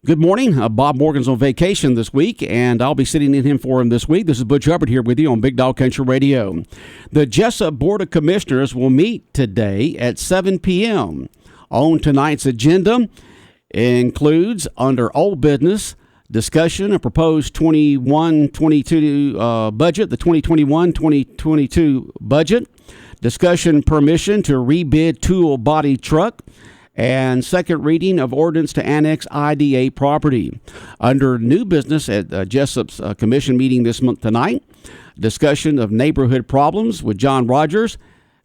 Good morning. Bob Morgan's on vacation this week, and I'll be sitting in for him this week. This is Butch Hubbard here with you on Big Dog Country Radio. The Jesup Board of Commissioners will meet today at 7 p.m. On tonight's agenda includes, under old business, discussion of proposed 21-22 budget, the 2021-2022 budget, discussion permission to rebid tool body truck, and second reading of ordinance to annex IDA property. Under new business at Jesup's commission meeting this month tonight, discussion of neighborhood problems with John Rogers,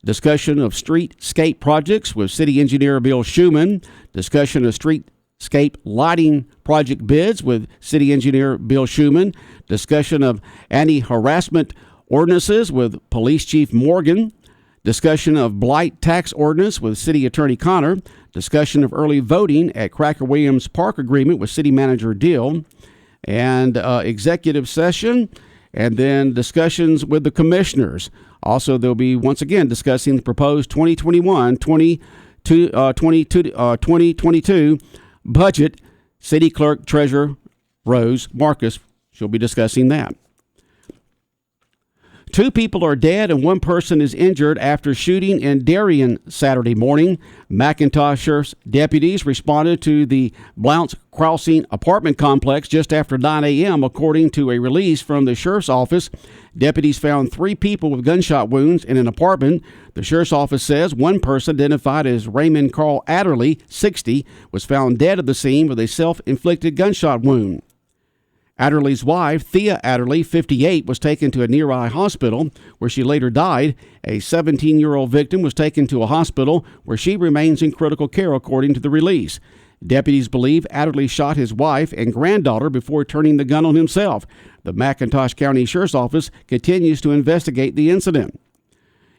discussion of streetscape projects with City Engineer Bill Schuman, discussion of streetscape lighting project bids with City Engineer Bill Schuman, discussion of anti-harassment ordinances with Police Chief Morgan, discussion of blight tax ordinance with City Attorney Connor, discussion of early voting at Cracker Williams Park agreement with City Manager Dill, and executive session, and then discussions with the commissioners. Also, they'll be once again discussing the proposed 2021-2022 budget. City Clerk Treasurer Rose Marcus, she'll be discussing that. 2 people are dead and 1 person is injured after shooting in Darien Saturday morning. McIntosh Sheriff's deputies responded to the Blounce Crossing apartment complex just after 9 a.m. According to a release from the Sheriff's Office, deputies found 3 people with gunshot wounds in an apartment. The Sheriff's Office says 1 person, identified as Raymond Carl Adderley, 60, was found dead at the scene with a self-inflicted gunshot wound. Adderley's wife, Thea Adderley, 58, was taken to a nearby hospital where she later died. A 17-year-old victim was taken to a hospital where she remains in critical care, according to the release. Deputies believe Adderley shot his wife and granddaughter before turning the gun on himself. The McIntosh County Sheriff's Office continues to investigate the incident.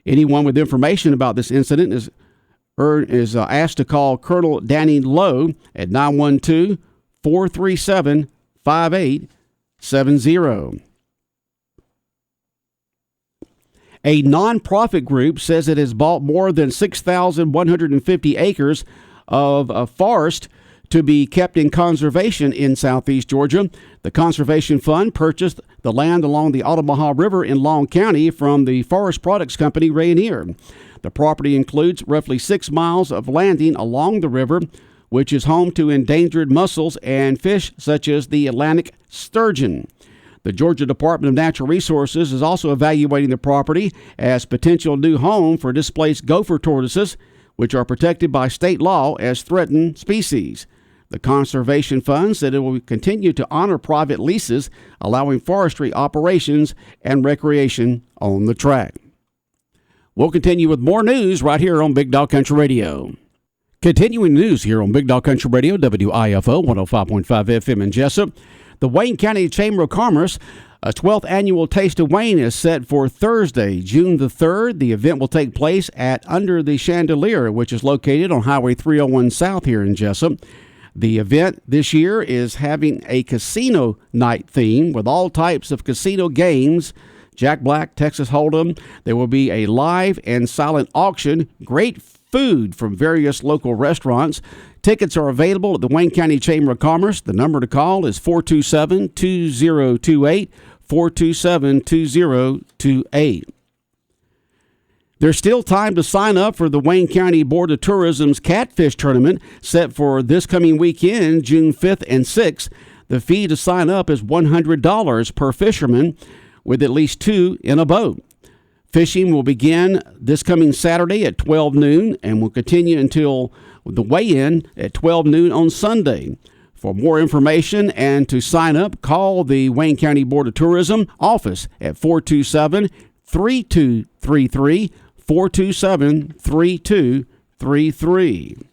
Anyone with information about this incident is asked to call Colonel Danny Lowe at 912-437-5870. A nonprofit group says it has bought more than 6,150 acres of forest to be kept in conservation in southeast Georgia. The Conservation Fund purchased the land along the Ottawa River in Long County from the Forest Products Company Rainier. The property includes roughly 6 miles of landing along the river, which is home to endangered mussels and fish such as the Atlantic sturgeon. The Georgia Department of Natural Resources is also evaluating the property as potential new home for displaced gopher tortoises, which are protected by state law as threatened species. The Conservation Fund said it will continue to honor private leases, allowing forestry operations and recreation on the tract. We'll continue with more news right here on Big Dog Country Radio. Continuing news here on Big Dog Country Radio, WIFO 105.5 FM in Jesup. The Wayne County Chamber of Commerce, a 12th annual Taste of Wayne, is set for Thursday, June the 3rd. The event will take place at Under the Chandelier, which is located on Highway 301 South here in Jesup. The event this year is having a casino night theme with all types of casino games, Jack Black, Texas Hold'em. There will be a live and silent auction, great food from various local restaurants. Tickets are available at the Wayne County Chamber of Commerce. The number to call is 427-2028, 427-2028. There's still time to sign up for the Wayne County Board of Tourism's Catfish Tournament set for this coming weekend, June 5th and 6th. The fee to sign up is $100 per fisherman with at least 2 in a boat. Fishing will begin this coming Saturday at 12 noon and will continue until the weigh-in at 12 noon on Sunday. For more information and to sign up, call the Wayne County Board of Tourism office at 427-3233, 427-3233.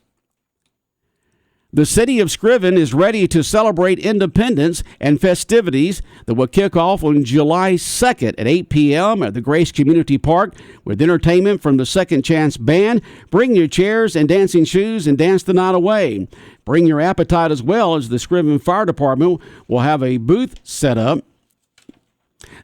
The city of Scriven is ready to celebrate independence and festivities that will kick off on July 2nd at 8 p.m. at the Grace Community Park with entertainment from the Second Chance Band. Bring your chairs and dancing shoes and dance the night away. Bring your appetite as well, as the Scriven Fire Department will have a booth set up.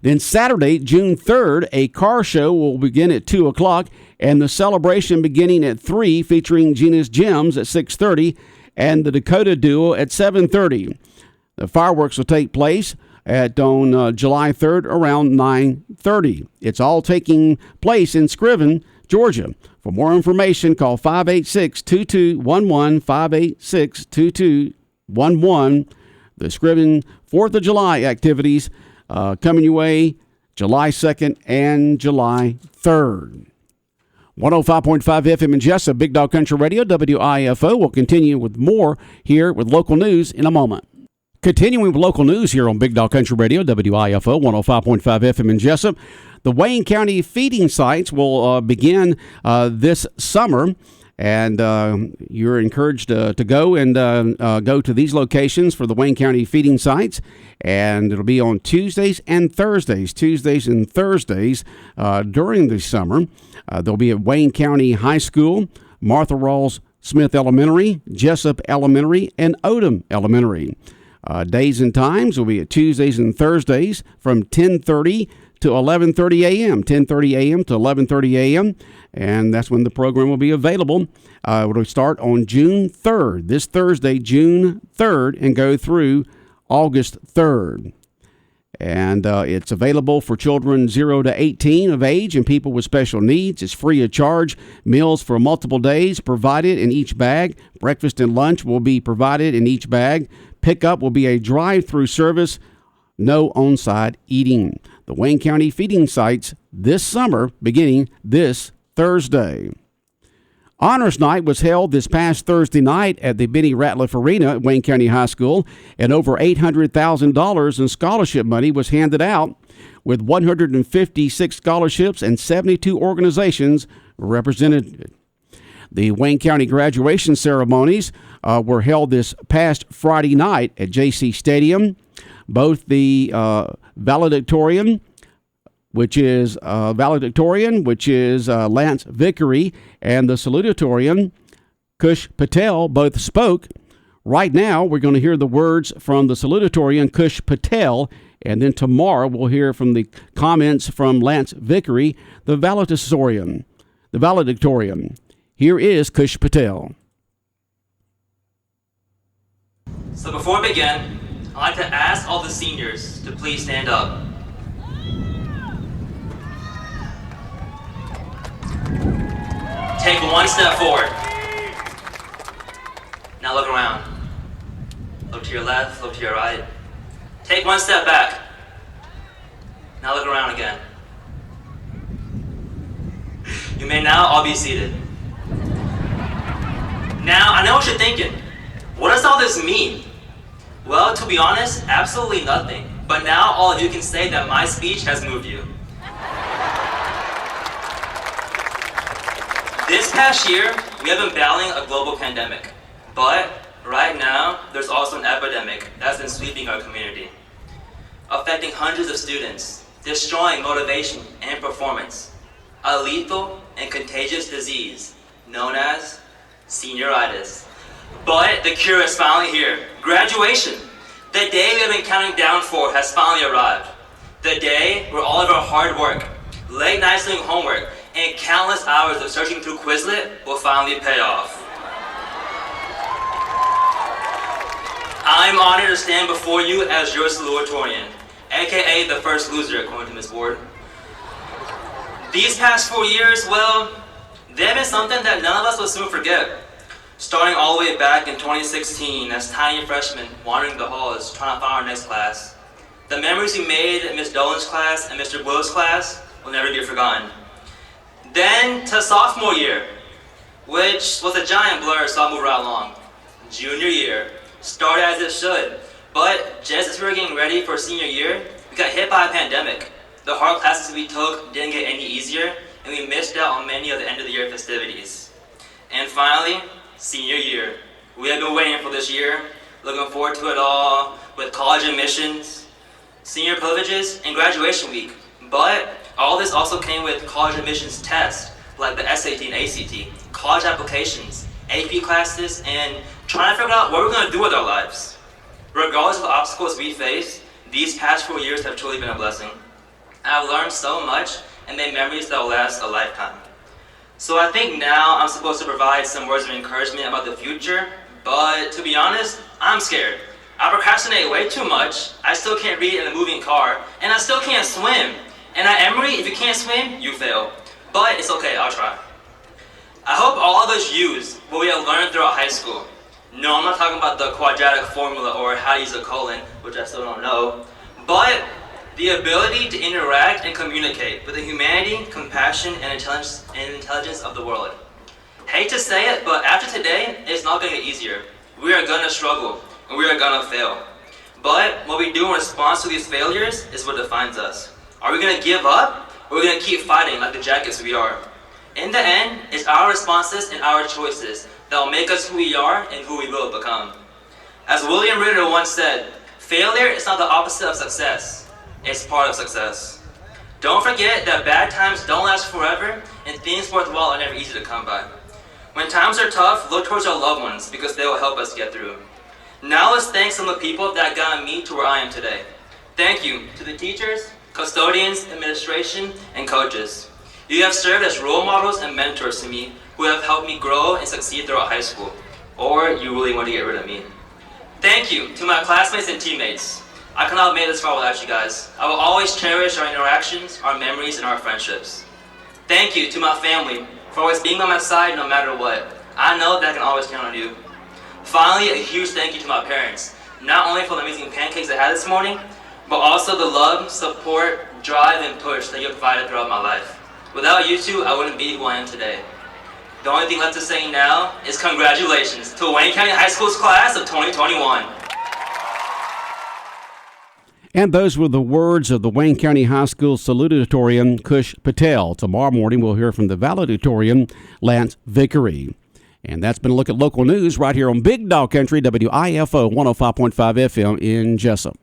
Then Saturday, June 3rd, a car show will begin at 2 o'clock and the celebration beginning at 3, featuring Gina's Gems at 6:30. and the Dakota Duo at 7:30. The fireworks will take place on July 3rd around 9:30. It's all taking place in Scriven, Georgia. For more information, call 586-2211, 586-2211. The Scriven 4th of July activities coming your way July 2nd and July 3rd. 105.5 FM in Jesup, Big Dog Country Radio, WIFO. We'll continue with more here with local news in a moment. Continuing with local news here on Big Dog Country Radio, WIFO, 105.5 FM in Jesup. The Wayne County feeding sites will begin this summer, and you're encouraged to go and go to these locations for the Wayne County feeding sites, and it'll be on Tuesdays and Thursdays during the summer. They'll be at Wayne County High School, Martha Rawls Smith Elementary, Jesup Elementary, and Odom Elementary. Days and times will be at Tuesdays and Thursdays from 10:30 to 11:30 a.m., 10:30 a.m. to 11:30 a.m., and that's when the program will be available. It will start on June 3rd, this Thursday, June 3rd, and go through August 3rd. And it's available for children 0 to 18 of age and people with special needs. It's free of charge. Meals for multiple days provided in each bag. Breakfast and lunch will be provided in each bag. Pickup will be a drive-through service. No on-site eating. The Wayne County feeding sites this summer, beginning this Thursday. Honors Night was held this past Thursday night at the Benny Ratliff Arena at Wayne County High School, and over $800,000 in scholarship money was handed out, with 156 scholarships and 72 organizations represented. The Wayne County graduation ceremonies were held this past Friday night at JC Stadium. Both the valedictorian, which is Lance Vickery, and the salutatorian, Kush Patel, both spoke. Right now, we're going to hear the words from the salutatorian, Kush Patel, and then tomorrow we'll hear from the comments from Lance Vickery, the valedictorian. Here is Kush Patel. So before we begin, I'd like to ask all the seniors to please stand up. Take one step forward. Now look around. Look to your left, look to your right. Take one step back. Now look around again. You may now all be seated. Now, I know what you're thinking. What does all this mean? Well, to be honest, absolutely nothing. But now all of you can say that my speech has moved you. This past year, we have been battling a global pandemic. But right now, there's also an epidemic that's been sweeping our community, affecting hundreds of students, destroying motivation and performance. A lethal and contagious disease known as senioritis. But the cure is finally here. Graduation. The day we have been counting down for has finally arrived. The day where all of our hard work, late nights doing homework, and countless hours of searching through Quizlet will finally pay off. I'm honored to stand before you as your salutatorian, aka the first loser according to Ms. Ward. These past 4 years, well, they've been something that none of us will soon forget. Starting all the way back in 2016 as tiny freshmen wandering the halls trying to find our next class. The memories we made in Ms. Dolan's class and Mr. Will's class will never be forgotten. Then to sophomore year, which was a giant blur, so I'll move right along. Junior year, started as it should, but just as we were getting ready for senior year, we got hit by a pandemic. The hard classes we took didn't get any easier, and we missed out on many of the end of the year festivities. And finally, senior year. We have been waiting for this year, looking forward to it all with college admissions, senior privileges, and graduation week. But all this also came with college admissions tests like the SAT and ACT, college applications, AP classes, and trying to figure out what we're going to do with our lives. Regardless of the obstacles we face, these past 4 years have truly been a blessing. I've learned so much and made memories that will last a lifetime. So I think now I'm supposed to provide some words of encouragement about the future, but to be honest, I'm scared. I procrastinate way too much, I still can't read in a moving car, and I still can't swim. And at Emory, if you can't swim, you fail. But it's okay, I'll try. I hope all of us use what we have learned throughout high school. No, I'm not talking about the quadratic formula or how to use a colon, which I still don't know, but the ability to interact and communicate with the humanity, compassion, and intelligence of the world. Hate to say it, but after today, it's not going to get easier. We are going to struggle, and we are going to fail. But what we do in response to these failures is what defines us. Are we going to give up, or are we going to keep fighting like the jackets we are? In the end, it's our responses and our choices that will make us who we are and who we will become. As William Ritter once said, failure is not the opposite of success, it's part of success. Don't forget that bad times don't last forever, and things worthwhile are never easy to come by. When times are tough, look towards our loved ones because they will help us get through. Now let's thank some of the people that got me to where I am today. Thank you to the teachers, custodians, administration, and coaches. You have served as role models and mentors to me who have helped me grow and succeed throughout high school. Or you really want to get rid of me. Thank you to my classmates and teammates. I could not have made this far without you guys. I will always cherish our interactions, our memories, and our friendships. Thank you to my family for always being by my side no matter what. I know that I can always count on you. Finally, a huge thank you to my parents, not only for the amazing pancakes I had this morning, but also the love, support, drive, and push that you have provided throughout my life. Without you two, I wouldn't be who I am today. The only thing left to say now is congratulations to Wayne County High School's class of 2021. And those were the words of the Wayne County High School salutatorian, Kush Patel. Tomorrow morning, we'll hear from the valedictorian, Lance Vickery. And that's been a look at local news right here on Big Dog Country, WIFO 105.5 FM in Jesup.